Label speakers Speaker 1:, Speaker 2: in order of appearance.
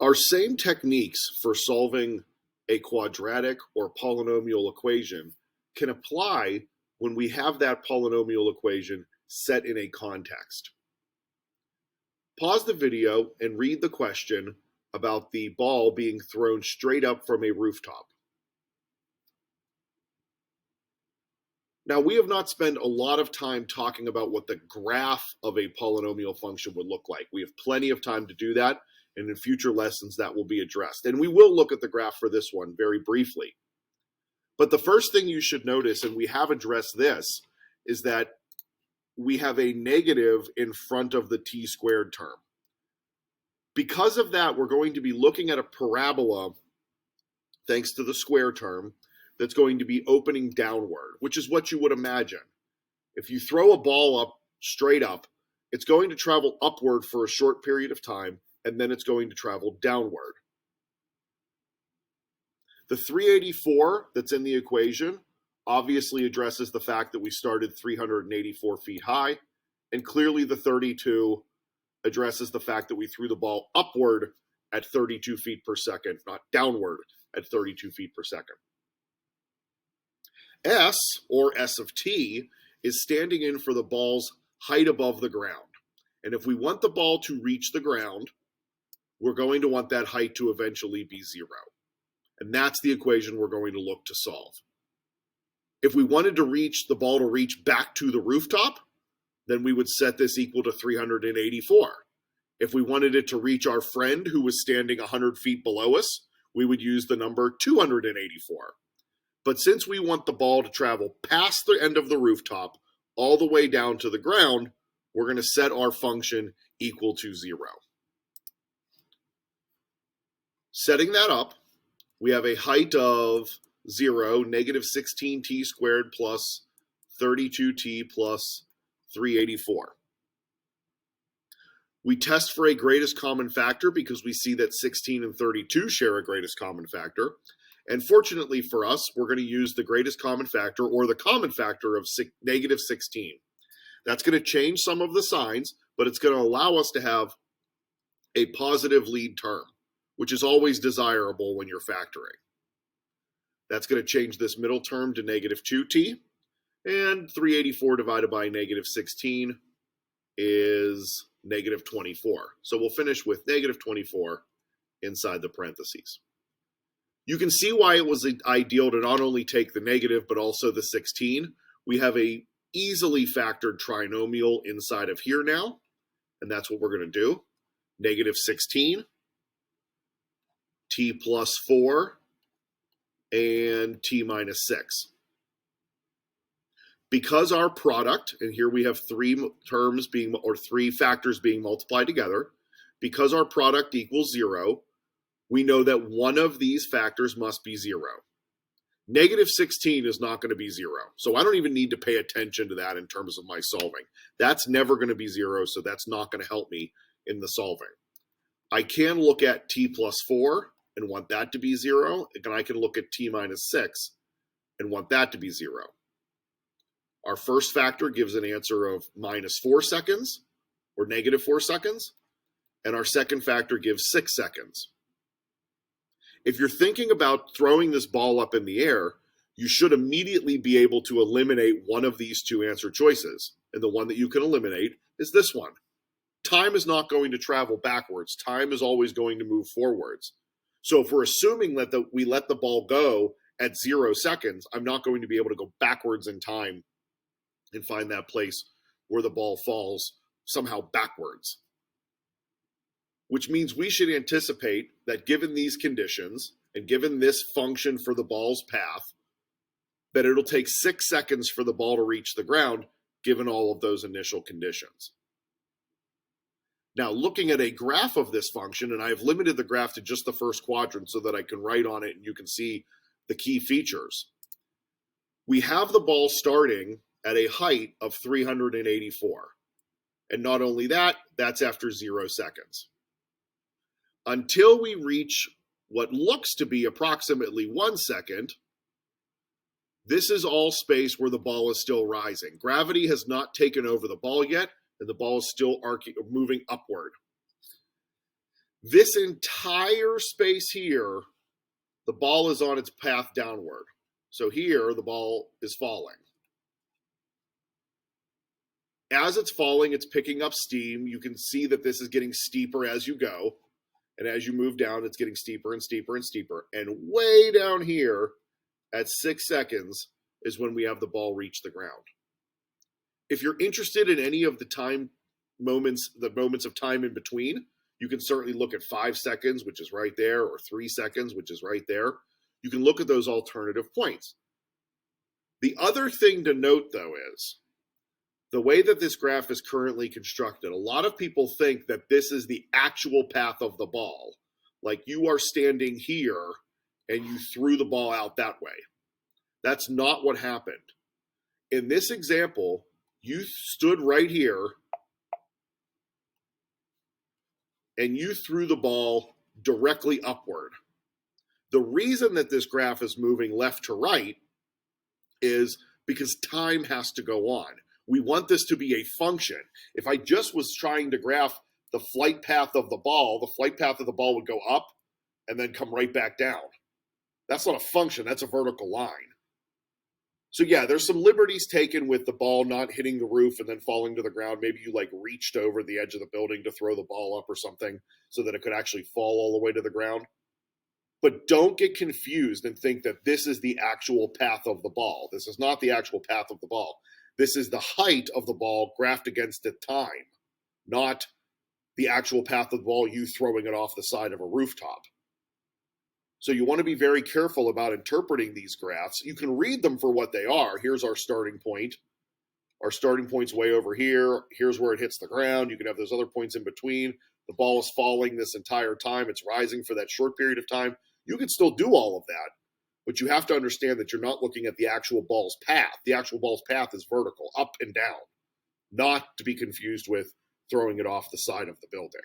Speaker 1: Our same techniques for solving a quadratic or polynomial equation can apply when we have that polynomial equation set in a context. Pause the video and read the question about the ball being thrown straight up from a rooftop. Now, we have not spent a lot of time talking about what the graph of a polynomial function would look like. We have plenty of time to do that, and in future lessons that will be addressed. And we will look at the graph for this one very briefly. But the first thing you should notice, and we have addressed this, is that we have a negative in front of the t squared term. Because of that, we're going to be looking at a parabola, thanks to the square term, that's going to be opening downward, which is what you would imagine. If you throw a ball up straight up, it's going to travel upward for a short period of time, and then it's going to travel downward. The 384 that's in the equation obviously addresses the fact that we started 384 feet high, and clearly the 32 addresses the fact that we threw the ball upward at 32 feet per second, not downward at 32 feet per second. S, or S of t, is standing in for the ball's height above the ground. And if we want the ball to reach the ground, we're going to want that height to eventually be 0. And that's the equation we're going to look to solve. If we wanted the ball to reach back to the rooftop, then we would set this equal to 384. If we wanted it to reach our friend who was standing 100 feet below us, we would use the number 284. But since we want the ball to travel past the end of the rooftop all the way down to the ground, we're going to set our function equal to 0. Setting that up, we have a height of 0, negative 16t squared plus 32t plus 384. We test for a greatest common factor because we see that 16 and 32 share a greatest common factor. And fortunately for us, we're going to use the greatest common factor, or the common factor, of negative 16. That's going to change some of the signs, but it's going to allow us to have a positive lead term, which is always desirable when you're factoring. That's going to change this middle term to negative 2t, and 384 divided by negative 16 is negative 24. So we'll finish with negative 24 inside the parentheses. You can see why it was ideal to not only take the negative, but also the 16. We have a easily factored trinomial inside of here now, and that's what we're going to do. Negative 16, t plus 4, and t minus 6. Because our product, and here we have three factors being multiplied together, because our product equals 0, we know that one of these factors must be 0. Negative 16 is not going to be 0, so I don't even need to pay attention to that in terms of my solving. That's never going to be 0, so that's not going to help me in the solving. I can look at t plus 4 and want that to be 0, and I can look at t minus 6 and want that to be 0. Our first factor gives an answer of minus 4 seconds, or negative 4 seconds, and our second factor gives 6 seconds. If you're thinking about throwing this ball up in the air, you should immediately be able to eliminate one of these two answer choices. And the one that you can eliminate is this one. Time is not going to travel backwards. Time is always going to move forwards. So if we're assuming that we let the ball go at 0 seconds, I'm not going to be able to go backwards in time and find that place where the ball falls somehow backwards. Which means we should anticipate that given these conditions, and given this function for the ball's path, that it'll take 6 seconds for the ball to reach the ground, given all of those initial conditions. Now, looking at a graph of this function, and I've limited the graph to just the first quadrant so that I can write on it and you can see the key features. We have the ball starting at a height of 384. And not only that, that's after 0 seconds. Until we reach what looks to be approximately 1 second, this is all space where the ball is still rising. Gravity has not taken over the ball yet, and the ball is still moving upward. This entire space here, the ball is on its path downward. So here, the ball is falling. As it's falling, it's picking up steam. You can see that this is getting steeper as you go. And as you move down, it's getting steeper and steeper and steeper. And way down here at 6 seconds is when we have the ball reach the ground. If you're interested in any of the moments of time in between, you can certainly look at 5 seconds, which is right there, or 3 seconds, which is right there. You can look at those alternative points. The other thing to note, though, is the way that this graph is currently constructed. A lot of people think that this is the actual path of the ball. Like you are standing here and you threw the ball out that way. That's not what happened. In this example, you stood right here and you threw the ball directly upward. The reason that this graph is moving left to right is because time has to go on. We want this to be a function. If I just was trying to graph the flight path of the ball would go up and then come right back down. That's not a function, that's a vertical line. So yeah, there's some liberties taken with the ball not hitting the roof and then falling to the ground. Maybe you like reached over the edge of the building to throw the ball up or something so that it could actually fall all the way to the ground. But don't get confused and think that this is the actual path of the ball. This is not the actual path of the ball. This is the height of the ball graphed against the time, not the actual path of the ball, you throwing it off the side of a rooftop. So you want to be very careful about interpreting these graphs. You can read them for what they are. Here's our starting point. Our starting point's way over here. Here's where it hits the ground. You can have those other points in between. The ball is falling this entire time. It's rising for that short period of time. You can still do all of that, but you have to understand that you're not looking at the actual ball's path. The actual ball's path is vertical, up and down, not to be confused with throwing it off the side of the building.